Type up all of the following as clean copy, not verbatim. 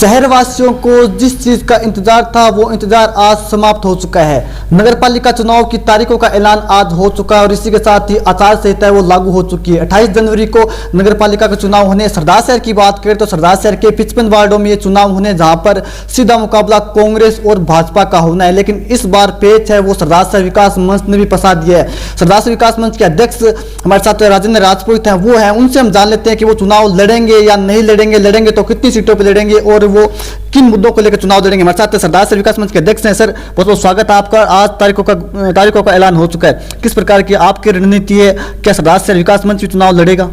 शहरवासियों को जिस चीज का इंतजार था वो इंतजार आज समाप्त हो चुका है। नगरपालिका चुनाव की तारीखों का ऐलान आज हो चुका है और इसी के साथ ही आचार संहिता वो लागू हो चुकी है। 28 जनवरी को नगरपालिका का चुनाव होने। सरदार शहर की बात करें तो सरदार शहर के 55 वार्डों में ये चुनाव होने, जहां पर सीधा मुकाबला कांग्रेस और भाजपा का होना है। लेकिन इस बार पेच है वो सरदार शहर विकास मंच ने भी फंसा दिया है। सरदार शहर विकास मंच के अध्यक्ष हमारे साथ राजेंद्र राजपुरोहित हैं, वो है, उनसे हम जान लेते हैं कि वो चुनाव लड़ेंगे या नहीं लड़ेंगे, लड़ेंगे तो कितनी सीटों पर लड़ेंगे और वो किन मुद्दों को लेकर चुनाव लड़ेंगे। हमारे साथ सरदार शहर विकास मंच के अध्यक्ष हैं। सर, बहुत बहुत स्वागत है आपका। आज तारीखों का ऐलान हो चुका है, किस प्रकार की आपकी रणनीति है? क्या सरदार शहर विकास मंच भी चुनाव लड़ेगा?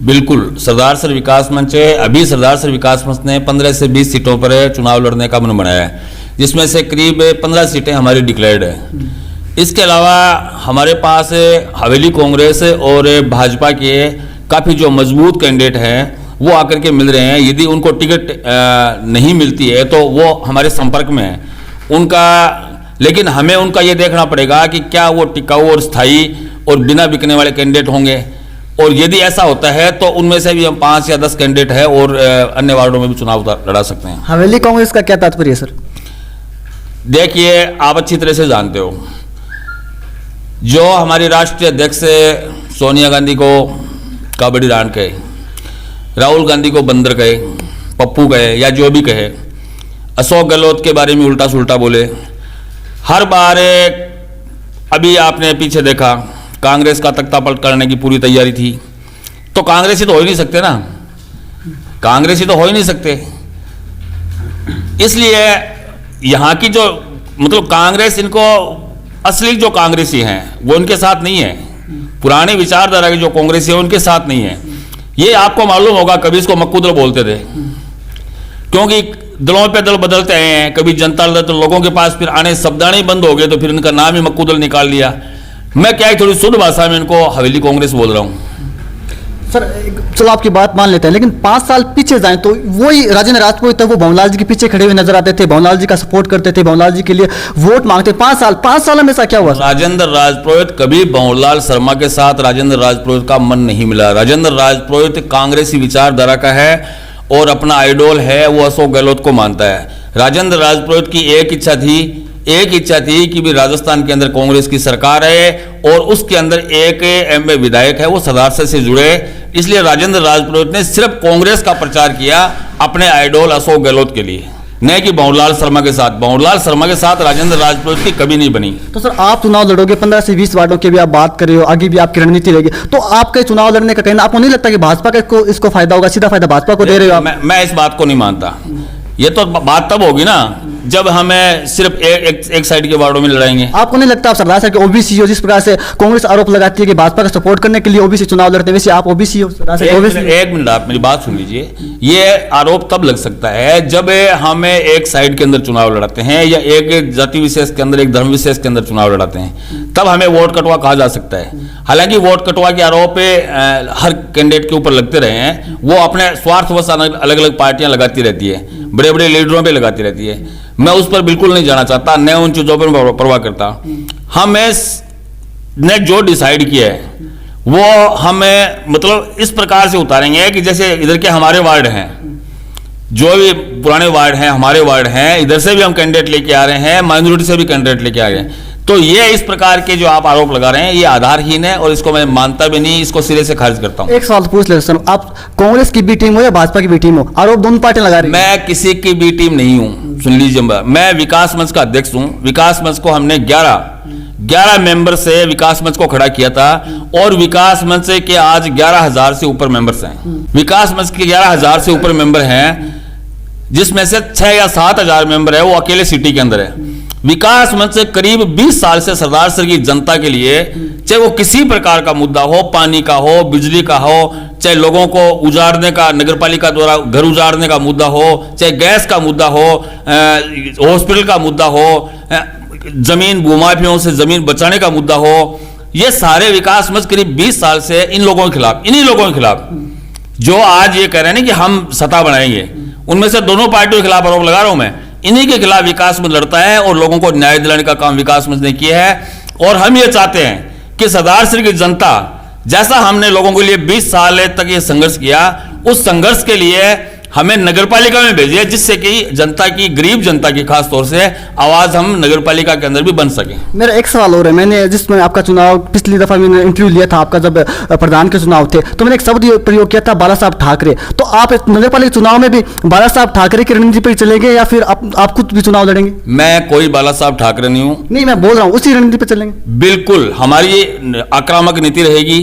बिल्कुल, सरदार शहर विकास मंच है। अभी सरदार शहर विकास मंच ने 15 से 20 सीटों पर चुनाव लड़ने का मन बनाया है, जिसमें से करीब 15 सीटें हमारी डिक्लेयर्ड है। इसके अलावा हमारे पास हवेली कांग्रेस और भाजपा के काफ़ी जो मजबूत कैंडिडेट हैं वो आकर के मिल रहे हैं। यदि उनको टिकट नहीं मिलती है तो वो हमारे संपर्क में है उनका, लेकिन हमें उनका ये देखना पड़ेगा कि क्या वो टिकाऊ और स्थायी और बिना बिकने वाले कैंडिडेट होंगे, और यदि ऐसा होता है तो उनमें से भी हम 5 या 10 कैंडिडेट है और अन्य वार्डों में भी चुनाव लड़ा सकते हैं। हवेली कांग्रेस का क्या तात्पर्य है? सर देखिए, आप अच्छी तरह से जानते हो, जो हमारी राष्ट्रीय अध्यक्ष सोनिया गांधी को काबड़ी रान कहे, राहुल गांधी को बंदर कहे, पप्पू कहे या जो भी कहे, अशोक गहलोत के बारे में उल्टा सुल्टा बोले, हर बार अभी आपने पीछे देखा कांग्रेस का तख्तापलट करने की पूरी तैयारी थी। तो कांग्रेसी तो हो ही नहीं सकते ना, कांग्रेसी तो हो ही नहीं सकते। इसलिए यहाँ की जो मतलब कांग्रेस, इनको असली जो कांग्रेसी हैं वो उनके साथ नहीं है, पुरानी विचारधारा के जो कांग्रेसी है उनके साथ नहीं है। ये आपको मालूम होगा, कभी इसको मक्कू दल बोलते थे, क्योंकि दलों पे दल बदलते आए हैं। कभी जनता दल, तो लोगों के पास फिर आने शब्दाने बंद हो गए, तो फिर इनका नाम ही मक्कू दल निकाल लिया। मैं क्या थोड़ी शुद्ध भाषा में इनको हवेली कांग्रेस बोल रहा हूँ। सर, चलो आपकी बात मान लेते हैं, लेकिन 5 साल पीछे जाएं तो वही राजेंद्र राजपुरोहित वो भवनलाल जी के पीछे खड़े हुए नजर आते थे, भवनलाल जी का सपोर्ट करते थे, भवनलाल जी के लिए वोट मांगते। 5 साल में ऐसा क्या हुआ? राजेंद्र राजपुरोहित कभी भवनलाल शर्मा के साथ राजेंद्र राजपुरोहित का मन नहीं मिला। राजेंद्र राजपुरोहित कांग्रेसी विचारधारा का है और अपना आइडोल है वो अशोक गहलोत को मानता है। राजेंद्र राजपुरोहित की एक इच्छा थी कि भी राजस्थान के अंदर कांग्रेस की सरकार है और उसके अंदर एक एमपी विधायक है वो सरदार शहर से जुड़े। इसलिए राजेंद्र राजपुरोहित ने सिर्फ कांग्रेस का प्रचार किया अपने आइडोल अशोक गहलोत के लिए, नहीं कि भंवरलाल शर्मा के साथ। भंवरलाल शर्मा के साथ राजेंद्र राजपुरोहित की कभी नहीं बनी। तो सर, आप चुनाव लड़ोगे, 15 से 20 वार्डों की भी आप बात कर रहे हो, आगे भी आपकी रणनीति रहेगी, तो आपके चुनाव लड़ने का कहना, आपको नहीं लगता कि भाजपा का इसको फायदा होगा? सीधा फायदा भाजपा को दे रहे हो आप? मैं इस बात को नहीं मानता। ये तो बात तब होगी ना जब हमें सिर्फ एक साइड के वार्डों में लड़ाएंगे। आपको नहीं लगता आप सरदार शहर के ओबीसी हो? जिस प्रकार से कांग्रेस आरोप लगाती है कि भाजपा का सपोर्ट करने के लिए ओबीसी चुनाव लड़ते हैं, वैसे आप ओबीसी हो? एक मिनट आप मेरी बात सुन लीजिए। ये आरोप तब लग सकता है जब हमें एक साइड के अंदर चुनाव लड़ाते हैं या एक जाति विशेष के अंदर, एक धर्म विशेष के अंदर चुनाव लड़ाते हैं, तब हमें वोट कटवा कहा जा सकता है। हालांकि वोट कटवा के आरोप हर कैंडिडेट के ऊपर लगते रहे हैं, वो अपने स्वार्थवश अलग अलग पार्टियां लगाती रहती है, बड़े बड़े लीडरों पे लगाती रहती है। मैं उस पर बिल्कुल नहीं जाना चाहता, न उन चीजों पर परवाह करता। हमें ने जो डिसाइड किया है वो हमें मतलब इस प्रकार से उतारेंगे कि जैसे इधर के हमारे वार्ड हैं, जो भी पुराने वार्ड हैं, हमारे वार्ड हैं, इधर से भी हम कैंडिडेट लेके आ रहे हैं, माइनॉरिटी से भी कैंडिडेट लेके आ रहे हैं। तो ये इस प्रकार के जो आप आरोप लगा रहे हैं ये आधारहीन है और इसको मैं मानता भी नहीं, इसको सिरे से खारिज करता हूं। एक सवाल पूछ ले सर, आप कांग्रेस की बी टीम हो या भाजपा की बी टीम हो? आरोप दोनों पार्टियां लगा रही हैं। मैं किसी की बी टीम नहीं हूं, सुन लीजिए। मैं विकास मंच का अध्यक्ष हूं। विकास मंच को हमने 11 मेंबर से विकास मंच को खड़ा किया था और विकास मंच के आज 11,000 से ऊपर मेंबर्स हैं। विकास मंच के 11,000 से ऊपर मेंबर हैं, जिसमें से 6 या 7,000 मेंबर है वो अकेले सिटी के अंदर है। विकास मंच से करीब 20 साल से सरदार शहर की जनता के लिए, चाहे वो किसी प्रकार का मुद्दा हो, पानी का हो, बिजली का हो, चाहे लोगों को उजाड़ने का, नगरपालिका द्वारा घर उजाड़ने का मुद्दा हो, चाहे गैस का मुद्दा हो, हॉस्पिटल का मुद्दा हो, जमीन भूमाफियों से जमीन बचाने का मुद्दा हो, ये सारे विकास मंच करीब 20 साल से इन लोगों के खिलाफ, इन्हीं लोगों के खिलाफ जो आज ये कह रहे हैं ना कि हम सत्ता बनाएंगे, उनमें से दोनों पार्टियों के खिलाफ आरोप लगा रहा हूं मैं। इन्हीं के खिलाफ विकास मंच लड़ता है और लोगों को न्याय दिलाने का काम विकास मंच ने किया है। और हम ये चाहते हैं कि सरदार शहर की जनता, जैसा हमने लोगों के लिए 20 साल तक ये संघर्ष किया, उस संघर्ष के लिए हमें नगरपालिका में भेजिए, जिससे कि जनता की, गरीब जनता की खास तौर से आवाज हम नगरपालिका के अंदर भी बन सके। मेरा एक सवाल और है, मैंने जिसमें आपका चुनाव पिछली दफा मैंने इंटरव्यू लिया था आपका, जब प्रधान के चुनाव थे, तो मैंने एक शब्द प्रयोग किया था, बाला साहब ठाकरे। तो आप नगरपालिका चुनाव में भी बाला साहब ठाकरे की रणनीति पर चलेंगे या फिर आप खुद भी चुनाव लड़ेंगे? मैं कोई बाला साहब ठाकरे नहीं हूं। नहीं, मैं बोल रहा हूँ उसी रणनीति पर चलेंगे। बिल्कुल, हमारी आक्रामक नीति रहेगी,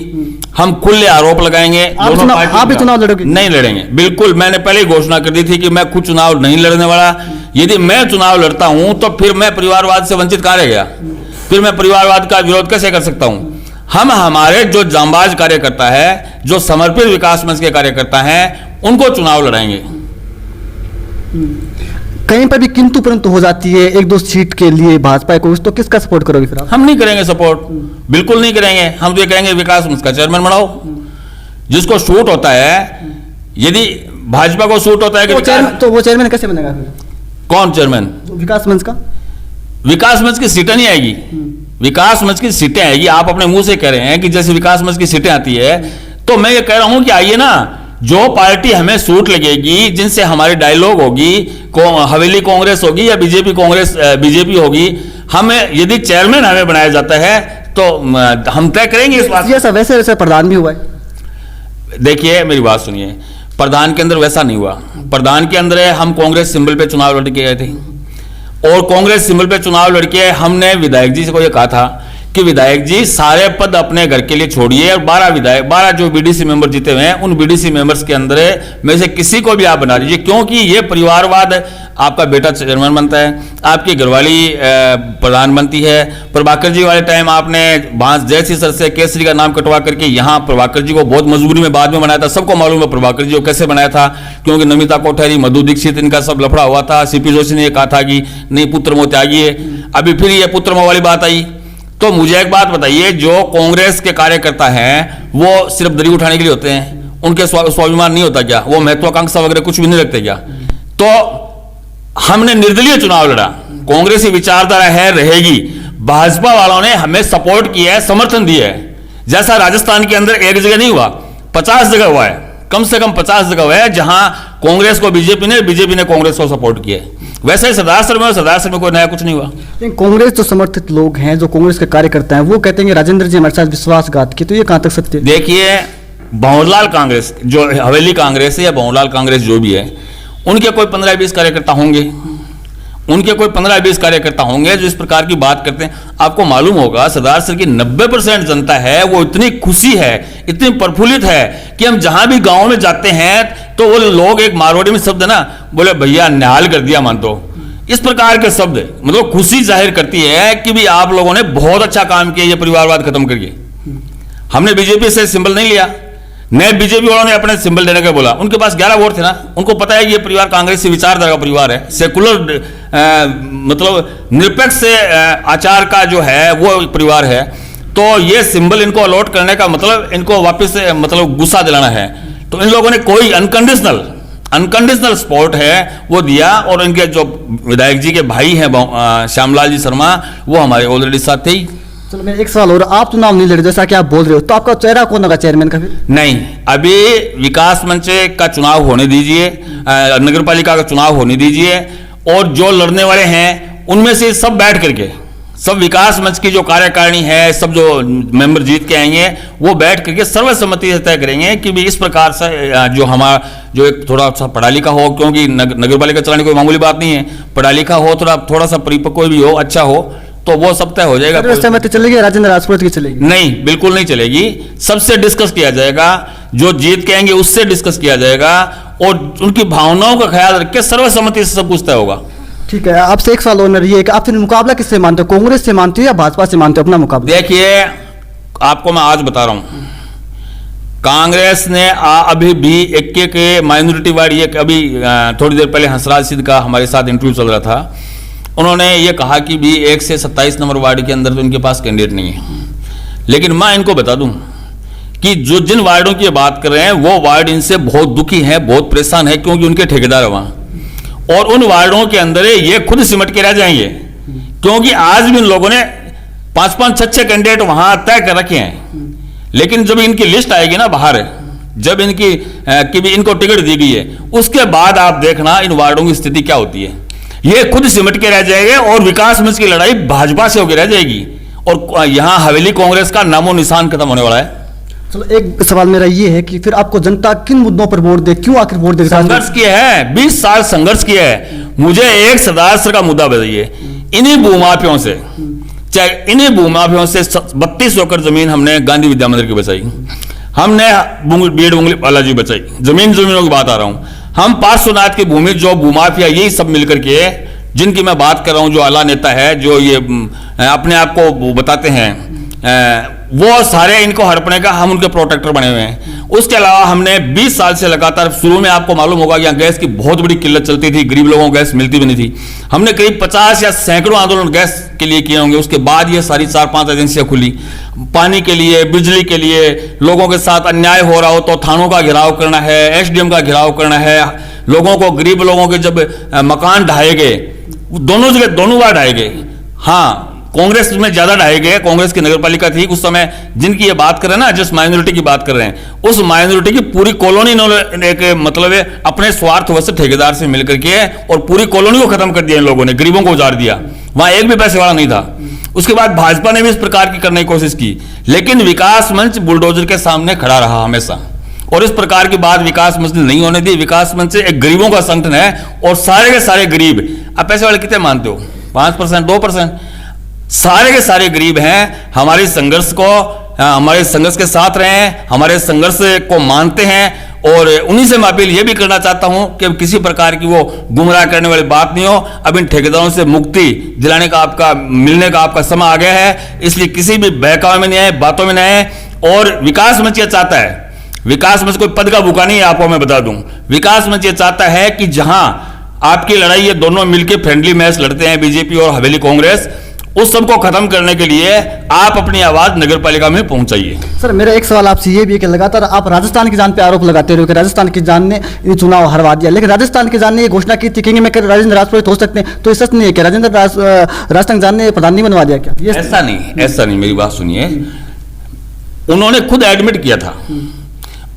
हम खुले आरोप लगाएंगे। आप भी चुनाव लड़ोगे? नहीं लड़ेंगे, बिल्कुल। मैंने पहले ही घोषणा कर दी थी कि मैं खुद चुनाव नहीं लड़ने वाला। यदि मैं चुनाव लड़ता हूं तो फिर मैं परिवारवाद से वंचित कहां रह गया? फिर मैं परिवारवाद का विरोध कैसे कर सकता हूं? हम हमारे जो जांबाज कार्यकर्ता है, जो समर्पित विकास मंच के कार्यकर्ता हैं, उनको चुनाव लड़ाएंगे। कहीं पर भी किंतु परंतु हो जाती है एक दो सीट के लिए भाजपा को, तो किसका सपोर्ट करोगे फिर आप? हम नहीं करेंगे सपोर्ट, बिल्कुल नहीं करेंगे। हम तो ये कहेंगे विकास मंच का चेयरमैन बनाओ, जिसको सूट होता है। यदि भाजपा को सूट होता है कि तो वो चेयरमैन कैसे बनेगा फिर? कौन चेयरमैन? विकास मंच का। विकास मंच की सीटें नहीं आएगी, विकास मंच की सीटें आएगी। आप अपने मुंह से कह रहे हैं कि जैसे विकास मंच की सीटें आती है, तो मैं ये कह रहा हूं कि आइए ना, जो पार्टी हमें सूट लगेगी, जिनसे हमारी डायलॉग होगी, हवेली कांग्रेस होगी या बीजेपी होगी, हमें यदि चेयरमैन हमें बनाया जाता है तो हम तय करेंगे इस बात। वैसे वैसे प्रधान भी हुआ है। देखिए मेरी बात सुनिए, प्रधान के अंदर वैसा नहीं हुआ। प्रधान के अंदर हम कांग्रेस सिंबल पे चुनाव लड़ के गए थे, और कांग्रेस सिंबल पे चुनाव लड़के हमने विधायक जी को यह कहा था कि विधायक जी सारे पद अपने घर के लिए छोड़िए, और 12 जो बीडीसी मेंबर जीते हुए हैं, उन बीडीसी मेंबर्स के अंदर में से किसी को भी आप बना लीजिए, क्योंकि ये परिवारवाद। आपका बेटा चेयरमैन बनता है, आपकी घरवाली प्रधान बनती है। प्रभाकर जी वाले टाइम आपने बांस जैसी सर से केसरी का नाम कटवा करके यहाँ प्रभाकर जी को बहुत मजबूरी में बाद में बनाया था। सबको मालूम है प्रभाकर जी को कैसे बनाया था, क्योंकि नमिता कोठारी, मधु दीक्षित, इनका सब लफड़ा हुआ था। सीपी जोशी ने यह कहा था कि नहीं पुत्र मोह त्यागी है, अभी फिर ये पुत्र मोह वाली बात आई। तो मुझे एक बात बताइए, जो कांग्रेस के कार्यकर्ता हैं वो सिर्फ दरी उठाने के लिए होते हैं? उनके स्वाभिमान नहीं होता क्या? वो महत्वाकांक्षा वगैरह कुछ भी नहीं रखते क्या? तो हमने निर्दलीय चुनाव लड़ा, कांग्रेसी विचारधारा है, रहेगी। भाजपा वालों ने हमें सपोर्ट किया है, समर्थन दिया है। जैसा राजस्थान के अंदर एक जगह नहीं हुआ, 50 जगह हुआ है, कम से कम 50 जगह हुआ है जहां कांग्रेस को बीजेपी ने कांग्रेस को सपोर्ट किया है। वैसे ही सरदार में कोई नया कुछ नहीं हुआ। कांग्रेस जो समर्थित लोग हैं, जो कांग्रेस के कार्यकर्ता हैं, वो कहते हैं कि राजेंद्र जी हमारे साथ विश्वासघात की, तो ये कहां तक सत्य है? देखिए, भंवरलाल कांग्रेस, जो हवेली कांग्रेस है या भंवरलाल कांग्रेस जो भी है, उनके कोई 15-20 कार्यकर्ता होंगे, उनके कोई 15-20 कार्यकर्ता होंगे जो इस प्रकार की बात करते हैं। आपको मालूम होगा सरदार सर की 90% जनता है, वो इतनी खुशी है, इतनी प्रफुल्लित है कि हम जहां भी गांव में जाते हैं तो वो लोग, एक मारवाड़ी में शब्द है ना, बोले भैया निहाल कर दिया मान दो, इस प्रकार के शब्द, मतलब खुशी जाहिर करती है कि भी आप लोगों ने बहुत अच्छा काम किया, ये परिवारवाद खत्म करके। हमने बीजेपी से सिंबल नहीं लिया, नए बीजेपी वालों ने अपने सिंबल देने का बोला। उनके पास 11 वोट थे ना, उनको पता है कि ये परिवार कांग्रेस से विचारधारा का परिवार है, सेकुलर मतलब निरपेक्ष से आचार का जो है वो परिवार है। तो ये सिंबल इनको अलॉट करने का मतलब इनको वापस से मतलब गुस्सा दिलाना है। तो इन लोगों ने कोई अनकंडीशनल सपोर्ट है वो दिया, और इनके जो विधायक जी के भाई हैं श्यामलाल जी शर्मा, वो हमारे ऑलरेडी साथ थे ही। चलो मैं एक सवाल और, आप चुनाव नहीं लड़े जैसा कि आप बोल रहे हो, तो आपका चेहरा कौन होगा चेयरमैन का फिर? नहीं, अभी विकास मंच का चुनाव होने दीजिए, नगरपालिका का चुनाव होने दीजिए, और जो लड़ने वाले हैं उनमें से सब बैठ करके, सब विकास मंच की जो कार्यकारिणी है, सब जो मेंबर जीत के आएंगे, वो बैठ करके सर्वसम्मति से तय करेंगे कि भी इस प्रकार से जो हमारा जो एक थोड़ा सा पढ़ा लिखा हो, क्योंकि नगरपालिका चलाने कोई मामूली बात नहीं है, पढ़ा लिखा हो, थोड़ा सा परिपक्व भी हो, अच्छा हो, तो वो सब तय हो जाएगा। सहमति चलेगी राजेंद्र राजपूत की चलेगी? नहीं, बिल्कुल नहीं चलेगी। सबसे डिस्कस किया जाएगा, जो जीत के आएंगे उससे डिस्कस किया जाएगा, और उनकी भावनाओं का ख्याल रख के सर्वसम्मति से सब कुछ तय होगा। ठीक है, आपसे एक सवाल और ये है कि आप फिर मुकाबला किससे मानते हो, कांग्रेस से मानते हो या भाजपा से मानते हो अपना मुकाबला? देखिए, आपको मैं आज बता रहा हूं, कांग्रेस ने अभी भी एक माइनॉरिटी वार्ड, ये अभी थोड़ी देर पहले हंसराज सिद्ध का हमारे साथ इंटरव्यू चल रहा था, उन्होंने ये कहा कि भी 1 से 27 नंबर वार्ड के अंदर तो इनके पास कैंडिडेट नहीं है। लेकिन मैं इनको बता दूं कि जो जिन वार्डों की बात कर रहे हैं वो वार्ड इनसे बहुत दुखी है, बहुत परेशान है, क्योंकि उनके ठेकेदार है वहां, और उन वार्डों के अंदर ये खुद सिमट के रह जाएंगे, क्योंकि आज भी इन लोगों ने 5-5, 6-6 कैंडिडेट वहां तय कर रखे हैं। लेकिन जब इनकी लिस्ट आएगी ना बाहर, जब इनकी कि भी इनको टिकट दी गई है, उसके बाद आप देखना इन वार्डों की स्थिति क्या होती है। ये खुद सिमट के रह जाएंगे और विकास मंच की लड़ाई भाजपा से होकर रह जाएगी और यहां हवेली कांग्रेस का नामो निशान खत्म होने वाला है। चलो एक सवाल मेरा ये है कि फिर आपको जनता किन मुद्दों पर वोट दे, क्यों आखिर वोट दे? संघर्ष किया है, 20 साल संघर्ष किया है। मुझे एक सरदार सर का मुद्दा बताइए, इन्हीं भूमाफियों से, चाहे इन्हीं भूमाफियों से 32 एकड़ जमीन हमने गांधी विद्या मंदिर की बचाई, हमने बीड़ बुंगली बालाजी बचाई, जमीनों की बात आ रहा हूं। हम पार्श्वनाथ की भूमि जो भूमाफिया यही सब मिलकर के, जिनकी मैं बात कर रहा हूं, जो आला नेता है, जो ये अपने आप को बताते हैं, वो सारे इनको हड़पने का हम उनके प्रोटेक्टर बने हुए हैं। उसके अलावा हमने 20 साल से लगातार, शुरू में आपको मालूम होगा कि यहाँ गैस की बहुत बड़ी किल्लत चलती थी, गरीब लोगों को गैस मिलती भी नहीं थी। हमने करीब 50 या सैकड़ों आंदोलन गैस के लिए किए होंगे। उसके बाद ये सारी 4-5 एजेंसियां खुली, पानी के लिए, बिजली के लिए। लोगों के साथ अन्याय हो रहा हो तो थानों का घेराव करना है, एसडीएम का घेराव करना है। लोगों को, गरीब लोगों के जब मकान ढाए गए, दोनों जगह, दोनों बार ढाए गए। हाँ, कांग्रेस में ज्यादा ढाए गए, कांग्रेस की नगरपालिका थी उस समय, जिनकी ये बात कर रहे हैं ना, जिस माइनॉरिटी की बात कर रहे हैं, उस माइनॉरिटी की पूरी कॉलोनी इन्होंने एक मतलब है अपने स्वार्थवश ठेकेदार से मिलकर के और पूरी कॉलोनी को खत्म कर दिया इन लोगों ने, गरीबों को उजाड़ दिया। वहां एक भी पैसे वाला नहीं था। उसके बाद भाजपा ने भी इस प्रकार की करने की कोशिश की, लेकिन विकास मंच बुलडोजर के सामने खड़ा रहा हमेशा, और इस प्रकार की बात विकास मंच ने नहीं होने दी। विकास मंच एक गरीबों का संगठन है और सारे के सारे गरीब, आप पैसे वाले कितने मानते हो, 5%, 2%, सारे के सारे गरीब हैं। हमारे संघर्ष को, हमारे संघर्ष के साथ रहे हैं, हमारे संघर्ष को मानते हैं, और उन्हीं से मैं अपील ये भी करना चाहता हूं कि किसी प्रकार की वो गुमराह करने वाली बात नहीं हो। अब इन ठेकेदारों से मुक्ति दिलाने का आपका, मिलने का आपका समय आ गया है, इसलिए किसी भी बहकावे में नहीं आए, बातों में नहीं आए। और विकास मंच ये चाहता है, विकास मंच कोई पद का भूखा नहीं है, आपको मैं बता दूं। विकास मंच ये चाहता है कि जहां आपकी लड़ाई ये दोनों मिलकर फ्रेंडली मैच लड़ते हैं, बीजेपी और हवेली कांग्रेस, उस सबको खत्म करने के लिए आप अपनी आवाज नगरपालिका में पहुंचाइए। सर मेरा एक सवाल आपसे ये भी है कि लगातार आप राजस्थान की जान पे आरोप लगाते रहे कि राजस्थान की जान ने ये चुनाव हरवा दिया, लेकिन राजस्थान की जान ने ये घोषणा की थी कि मैं राजेंद्र राजपुरोहित हो सकते हैं, तो ये सच नहीं है कि राजस्थान की जान ने प्रधान नहीं बनवा दिया क्या? ये ऐसा नहीं, मेरी बात सुनिए। उन्होंने खुद एडमिट किया था,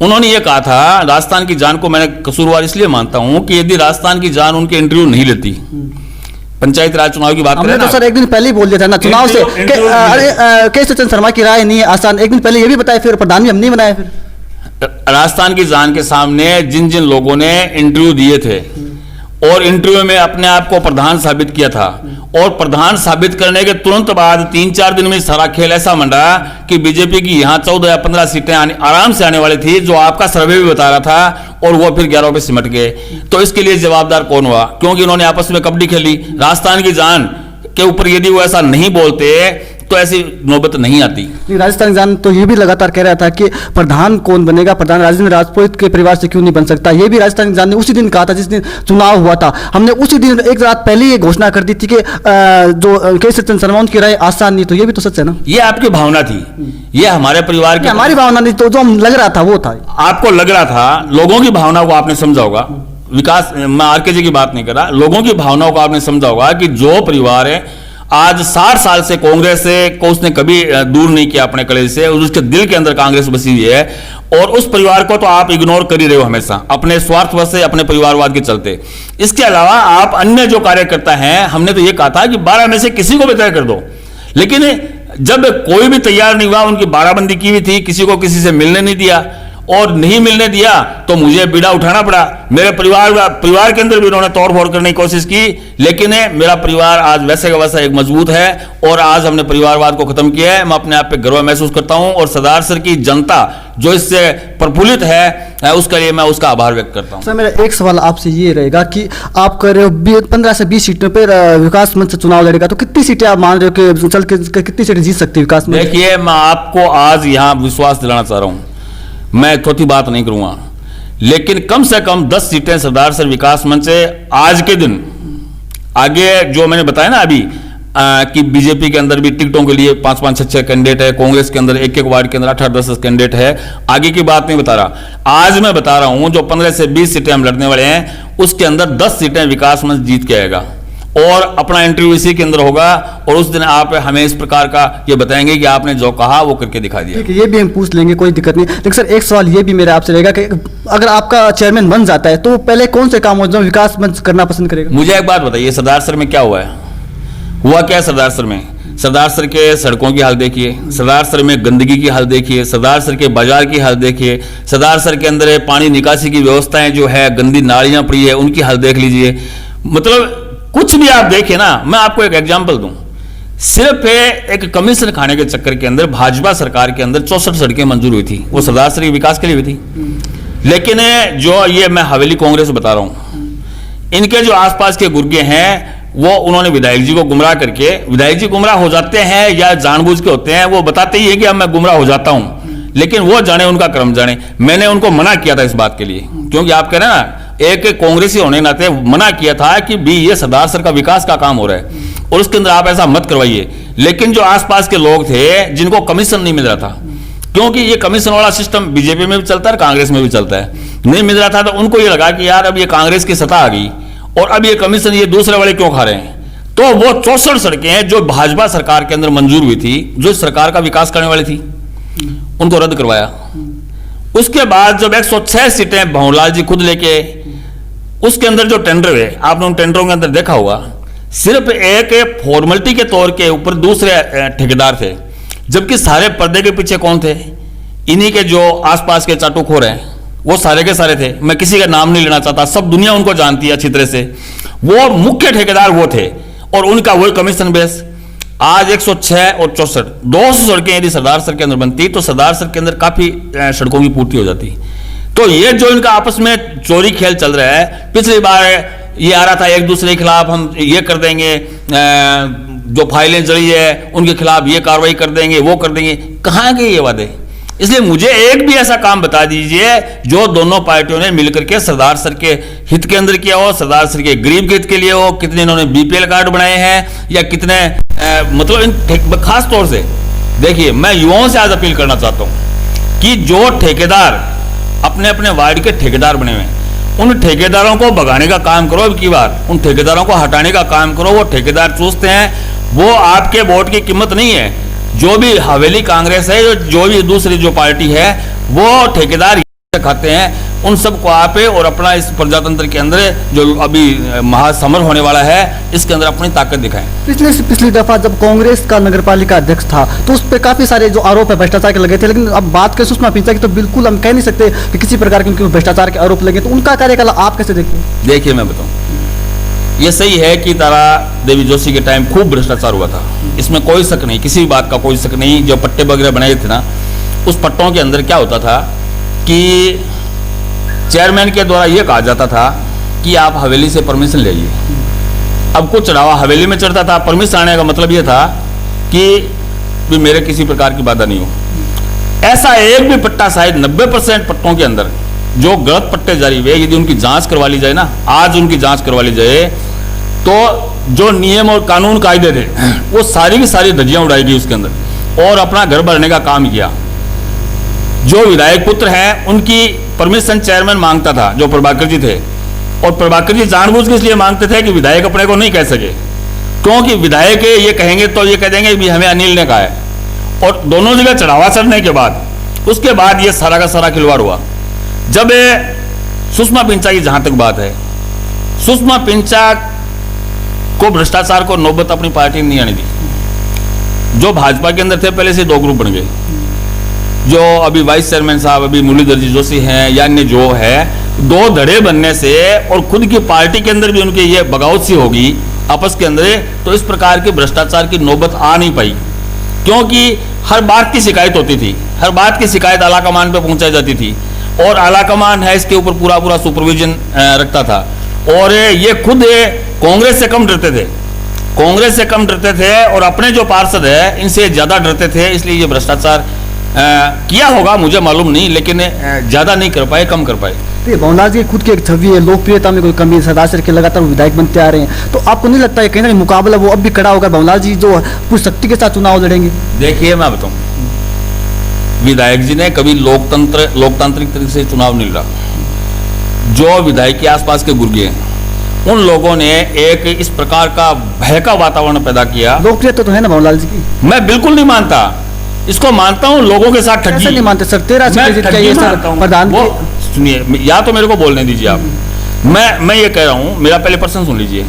उन्होंने ये कहा था, राजस्थान की जान को मैंने कसूरवार इसलिए मानता हूं कि यदि राजस्थान की जान उनके इंटरव्यू नहीं लेती, पंचायत राज चुनाव की बात करें ना, तो सर एक दिन पहले ही बोल दिया था ना चुनाव से, के सचिन शर्मा की राय नहीं है आसान, एक दिन पहले ये भी बताया, फिर प्रधान भी हम नहीं बनाए। फिर राजस्थान की जान के सामने जिन जिन लोगों ने इंटरव्यू दिए थे और इंटरव्यू में अपने आप को प्रधान साबित किया था, और प्रधान साबित करने के तुरंत बाद 3-4 दिन में सारा खेल ऐसा मंडा कि बीजेपी की यहां 14 या 15 सीटें आराम से आने वाली थी, जो आपका सर्वे भी बता रहा था, और वो फिर 11 पे सिमट गए। तो इसके लिए जवाबदार कौन हुआ? क्योंकि उन्होंने आपस में कबड्डी खेली। राजस्थान की जान के ऊपर यदि वो ऐसा नहीं बोलते तो ऐसी नौबत नहीं आती। राजस्थान की जान तो ये भी लगातार कह रहा था कि प्रधान कौन बनेगा, प्रधान राजेंद्र राजपुरोहित के परिवार से क्यों नहीं बन सकता। ये भी राजस्थान की जान ने उसी दिन कहा था जिस दिन चुनाव हुआ था। हमने उसी दिन एक रात पहले ये घोषणा कर दी थी कि जो के सचिन शर्मा की राय आसान नहीं, तो ये भी तो सच है ना? ये आपकी भावना थी, ये हमारे परिवार की, हमारी भावना नहीं, तो जो हम लग रहा था वो था। आपको लग रहा था, लोगों की भावना को आपने समझा होगा। विकास, मैं आरकेजी की बात नहीं कर रहा, लोगों की भावनाओं को आपने समझा होगा कि जो परिवार है आज 60 साल से कांग्रेस को उसने कभी दूर नहीं किया अपने कलेजे से, और उसके दिल के अंदर कांग्रेस बसी हुई है, और उस परिवार को तो आप इग्नोर कर ही रहे हो हमेशा अपने स्वार्थवश से, अपने परिवारवाद के चलते। इसके अलावा आप अन्य जो कार्यकर्ता हैं, हमने तो ये कहा था कि 12 में से किसी को भी तय कर दो, लेकिन जब कोई भी तैयार नहीं हुआ, उनकी बाराबंदी की हुई थी, किसी को किसी से मिलने नहीं दिया, और नहीं मिलने दिया तो मुझे बीड़ा उठाना पड़ा। मेरे परिवार के अंदर भी उन्होंने तोड़ फोड़ करने की कोशिश की, लेकिन मेरा परिवार आज वैसे का वैसा एक मजबूत है, और आज हमने परिवारवाद को खत्म किया है। मैं अपने आप पे गर्व महसूस करता हूं, और सरदार सर की जनता जो इससे प्रफुल्लित है, उसके लिए मैं उसका आभार व्यक्त करता हूं। सर मेरा एक सवाल आपसे ये रहेगा कि आप कह रहे हो 15 से 20 सीटों पर विकास मंच से चुनाव लड़ेगा, तो कितनी सीटें आप मान रहे हो कि चल के कितनी सीटें जीत सकती है विकास मंच? देखिए, मैं आपको आज यहां विश्वास दिलाना चाह रहा हूं, मैं चौथी बात नहीं करूंगा, लेकिन कम से कम 10 सीटें सरदार सर विकास मंच से आज के दिन, आगे जो मैंने बताया ना अभी कि बीजेपी के अंदर भी टिकटों के लिए 5-5, 6-6 कैंडिडेट है, कांग्रेस के अंदर एक वार्ड के अंदर 8-10 कैंडिडेट है। आगे की बात नहीं बता रहा, आज मैं बता रहा हूं जो 15 से 20 सीटें हम लड़ने वाले हैं, उसके अंदर 10 सीटें विकास मंच जीत के आएगा, और अपना इंटरव्यू इसी के अंदर होगा और उस दिन आप हमें इस प्रकार का ये बताएंगे कि आपने जो कहा वो करके दिखा दिया। ठीक है, ये भी हम पूछ लेंगे, कोई दिक्कत नहीं। लेकिन सर एक सवाल ये भी मेरा आपसे रहेगा कि अगर आपका चेयरमैन बन जाता है तो पहले कौन से काम हो जो विकास मंच करना पसंद करेगा? मुझे एक बात बताइए, सरदार सर में क्या हुआ है? हुआ क्या है सरदार सर में? सरदार सर के सड़कों की हाल देखिए, सरदार सर में गंदगी की हाल देखिए, सरदार सर के बाजार की हाल देखिए, सरदार सर के अंदर पानी निकासी की व्यवस्थाएं जो है, गंदी नालियां पड़ी है उनकी हाल देख लीजिए। मतलब कुछ भी आप देखिए ना, मैं आपको एक एग्जांपल दूं, सिर्फ एक कमीशन खाने के चक्कर के अंदर भाजपा सरकार के अंदर 64 सड़कें मंजूर हुई थी, वो सरदार सर के विकास के लिए हुई थी। लेकिन जो ये मैं हवेली कांग्रेस बता रहा हूं, इनके जो आसपास के गुर्गे हैं वो उन्होंने विधायक जी को गुमराह करके, विधायक जी गुमराह हो जाते हैं या जानबूझ के होते हैं, वो बताते ही है कि अब मैं गुमराह हो जाता हूं, लेकिन वो जाने उनका कर्म जाने। मैंने उनको मना किया था इस बात के लिए, क्योंकि आप कह रहे हैं ना, एक कांग्रेसी होने नाते मना किया था कि भी ये सरदार सर का विकास का काम हो रहा है और उसके अंदर आप ऐसा मत करवाइए। लेकिन जो आसपास के लोग थे जिनको कमीशन नहीं मिल रहा था, क्योंकि ये कमीशन वाला सिस्टम बीजेपी में भी चलता है, कांग्रेस में भी चलता है, नहीं मिल रहा था, तो उनको ये लगा कि यार अब ये कांग्रेस की सत्ता आ गई और अब ये कमीशन ये दूसरे वाले क्यों खा रहे हैं। तो वो 64 सड़कें हैं जो भाजपा सरकार के अंदर मंजूर हुई थी, जो सरकार का विकास करने वाली थी, उनको रद्द करवाया। उसके बाद जब 106 सीटें भंवरलाल जी खुद लेके, उसके अंदर जो टेंडर हुए, आपने उन टेंडरों के अंदर देखा होगा, सिर्फ एक फॉर्मेलिटी के तौर के ऊपर दूसरे ठेकेदार थे, जबकि सारे पर्दे के पीछे कौन थे? इन्हीं के जो आसपास के चाटुखोर हैं, वो सारे के सारे थे। मैं किसी का नाम नहीं लेना चाहता, सब दुनिया उनको जानती है अच्छी तरह से। वो मुख्य ठेकेदार वो थे और उनका वही कमीशन बेस। आज 106 और 64 200 सड़कें यदि सरदार सर के अंदर बनती तो सरदार सर के अंदर काफी सड़कों की पूर्ति हो जाती। तो ये जो इनका आपस में चोरी खेल चल रहा है, पिछली बार ये आ रहा था एक दूसरे के खिलाफ हम ये कर देंगे, जो फाइलें जड़ी है उनके खिलाफ ये कार्रवाई कर देंगे, वो कर देंगे, कहाँ गए ये वादे? इसलिए मुझे एक भी ऐसा काम बता दीजिए जो दोनों पार्टियों ने मिलकर के सरदार सर के हित के अंदर किया हो, सरदार सर के गरीब के हित के लिए हो। कितने इन्होंने बीपीएल कार्ड बनाए हैं या कितने मतलब इन खास तौर से देखिए, मैं युवाओं से आज अपील करना चाहता हूं कि जो ठेकेदार अपने अपने वार्ड के ठेकेदार बने हुए, उन ठेकेदारों को भगाने का काम करो। अब की बार उन ठेकेदारों को हटाने का काम करो। वो ठेकेदार चूसते हैं, वो आपके वोट की कीमत नहीं है। जो भी हवेली कांग्रेस है, जो भी दूसरी जो पार्टी है, वो ठेकेदार खाते हैं, उन सबको आपे और अपना इस प्रजातंत्र के अंदर जो अभी महासमर होने वाला है, इसके अंदर अपनी ताकत दिखाएं। पिछली दफा जब कांग्रेस का नगरपालिका अध्यक्ष था तो उस पर काफी सारे जो आरोप है भ्रष्टाचार के लगे थे, लेकिन अब बात करें सुषमा पिंचा की तो बिल्कुल हम कह नहीं सकते कि किसी प्रकार के उनके भ्रष्टाचार के आरोप लगे। तो उनका कार्यकाल आप कैसे देखते हैं? देखिए मैं बताऊं, ये सही है कि तारा देवी जोशी के टाइम खूब भ्रष्टाचार हुआ था, इसमें कोई शक नहीं, किसी बात का कोई शक नहीं। जो पट्टे वगैरह बनाए थे ना, उस पट्टों के अंदर क्या होता था कि चेयरमैन के द्वारा यह कहा जाता था कि आप हवेली से परमिशन ले आइए। अब कुछ चढ़ावा हवेली में चढ़ता था, परमिशन आने का मतलब यह था कि भी मेरे किसी प्रकार की बाधा नहीं हो। ऐसा एक भी पट्टा, शायद 90% पट्टों के अंदर जो गलत पट्टे जारी हुए, यदि उनकी जांच करवा ली जाए ना, आज उनकी जांच करवा ली जाए, तो जो नियम और कानून कायदे थे वो सारी की सारी धज्जियां उड़ाई गई उसके अंदर और अपना घर भरने का काम किया। जो विधायक पुत्र हैं उनकी परमिशन चेयरमैन मांगता था, जो प्रभाकर जी थे, और प्रभाकर जी जानबूझ के इसलिए मांगते थे कि विधायक अपने को नहीं कह सके, क्योंकि विधायक ये कहेंगे तो ये कह देंगे भी हमें अनिल ने कहा है। और दोनों जगह चढ़ावा चढ़ने के बाद उसके बाद ये सारा का सारा खिलवाड़ हुआ। जब सुषमा पिंचा की जहां तक बात है, सुषमा पिंचा को भ्रष्टाचार को नौबत अपनी पार्टी ने नहीं आने दी। जो भाजपा के अंदर थे पहले से दो ग्रुप बन गए, जो अभी वाइस चेयरमैन साहब अभी मुरलीधर जी जोशी हैं या अन्य जो है, दो धड़े बनने से और खुद की पार्टी के अंदर भी उनके ये बगावत सी होगी आपस के अंदर, तो इस प्रकार के भ्रष्टाचार की नौबत आ नहीं पाई, क्योंकि हर बात की शिकायत होती थी, हर बात की शिकायत आलाकमान पे पहुंचाई जाती थी और आलाकमान है इसके ऊपर पूरा पूरा सुपरविजन रखता था। और ये खुद कांग्रेस से कम डरते थे, कांग्रेस से कम डरते थे और अपने जो पार्षद है इनसे ज्यादा डरते थे, इसलिए ये भ्रष्टाचार किया होगा मुझे मालूम नहीं, लेकिन ज्यादा नहीं कर पाए, कम कर पाए। भंवरलाल जी खुद की एक छवि है, लोकप्रियता में कोई कमी, सरदार सर के लगातार विधायक बनते आ रहे हैं, तो आपको नहीं लगता है कहीं ना कहीं मुकाबला वो अब भी खड़ा होगा, भंवरलाल जी जो पूरी शक्ति के साथ चुनाव लड़ेंगे? देखिए मैं बताऊं, विधायक जी ने कभी लोकतांत्रिक तरीके से चुनाव नहीं लड़ा। जो विधायक के आसपास के गुर्गे हैं उन लोगों ने एक इस प्रकार का भय का वातावरण पैदा किया। लोकप्रियता तो है ना भंवरलाल जी की। मैं बिल्कुल नहीं मानता, इसको मानता हूं लोगों के साथ ठगी। कैसे नहीं मानते सर? 13 मैं सीटें जीत के ठगी ये सर मानता हूं। प्रधान वो की। सुनिए, या तो मेरे को बोलने दीजिए आप। मैं ये कह रहा हूं, मेरा पहले प्रश्न सुन लीजिए।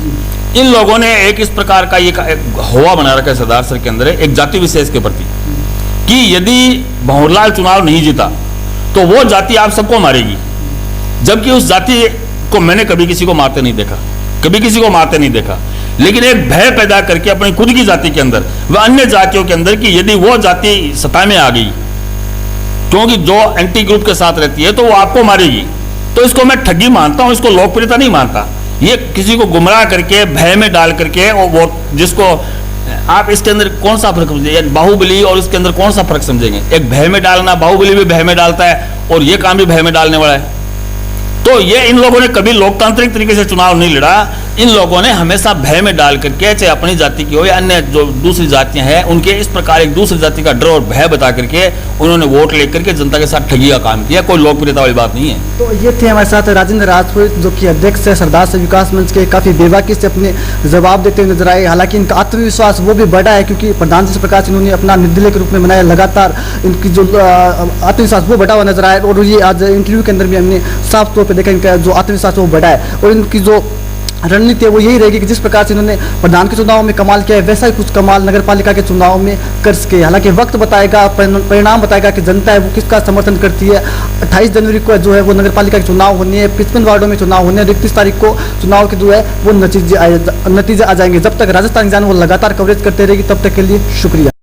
इन लोगों ने एक इस प्रकार का एक हवा बना रखा है सरदार सर के अंदर एक जाति विशेष के प्रति कि यदि भंवरलाल चुनाव नहीं जीता तो वो जाति आप सबको मारेगी, जबकि उस जाति को मैंने कभी किसी को मारते नहीं देखा, कभी किसी को मारते नहीं देखा। लेकिन एक भय पैदा करके अपनी खुद की जाति के अंदर व अन्य जातियों के अंदर कि यदि वो जाति सत्ता में आ गई, क्योंकि जो एंटी ग्रुप के साथ रहती है तो वो आपको मारेगी, तो इसको मैं ठगी मानता हूं, इसको लोकप्रियता नहीं मानता। ये किसी को गुमराह करके भय में डाल करके और वो जिसको आप इसके अंदर कौन सा फर्क समझेंगे? बाहुबली और इसके अंदर कौन सा फर्क समझेंगे? एक भय में डालना, बाहुबली भी भय में डालता है और ये काम भी भय में डालने वाला है। तो ये इन लोगों ने कभी लोकतांत्रिक तरीके से चुनाव नहीं लड़ा। इन लोगों ने हमेशा भय में डाल करके, चाहे अपनी जाति की हो या अन्य जो दूसरी जातियां हैं, उनके इस प्रकार एक दूसरी जाति का डर और भय बता करके उन्होंने वोट लेकर के जनता के साथ ठगी का काम किया। कोई लोकप्रियता वाली बात नहीं है। तो ये थे हमारे साथ राजेंद्र राजपूत, जो कि अध्यक्ष है सरदार से विकास मंच के, काफी बेबाकी से अपने जवाब देते हुए नजर आए। हालांकि इनका आत्मविश्वास वो भी बढ़ा है क्योंकि प्रधान जिस प्रकार से इन्होंने अपना निर्दलीय के रूप में बनाया, लगातार इनकी जो आत्मविश्वास वो बढ़ा हुआ नजर आया। और ये आज इंटरव्यू के अंदर भी हमने साफ तौर पर देखा इनका जो आत्मविश्वास वो बढ़ा है। और इनकी जो रणनीति है वो यही रहेगी कि जिस प्रकार से इन्होंने प्रधान के चुनाव में कमाल किया है, वैसा ही कुछ कमाल नगर पालिका के चुनाव में कर सके। हालांकि वक्त बताएगा, परिणाम बताएगा कि जनता है वो किसका समर्थन करती है। 28 जनवरी को जो है वो नगर पालिका के चुनाव होने हैं, 55 वार्डों में चुनाव होने हैं। 31 तारीख को चुनाव के जो है वो नतीजे आ जाएंगे। जब तक राजस्थान जान वो लगातार कवरेज करते रहेगी, तब तक के लिए शुक्रिया।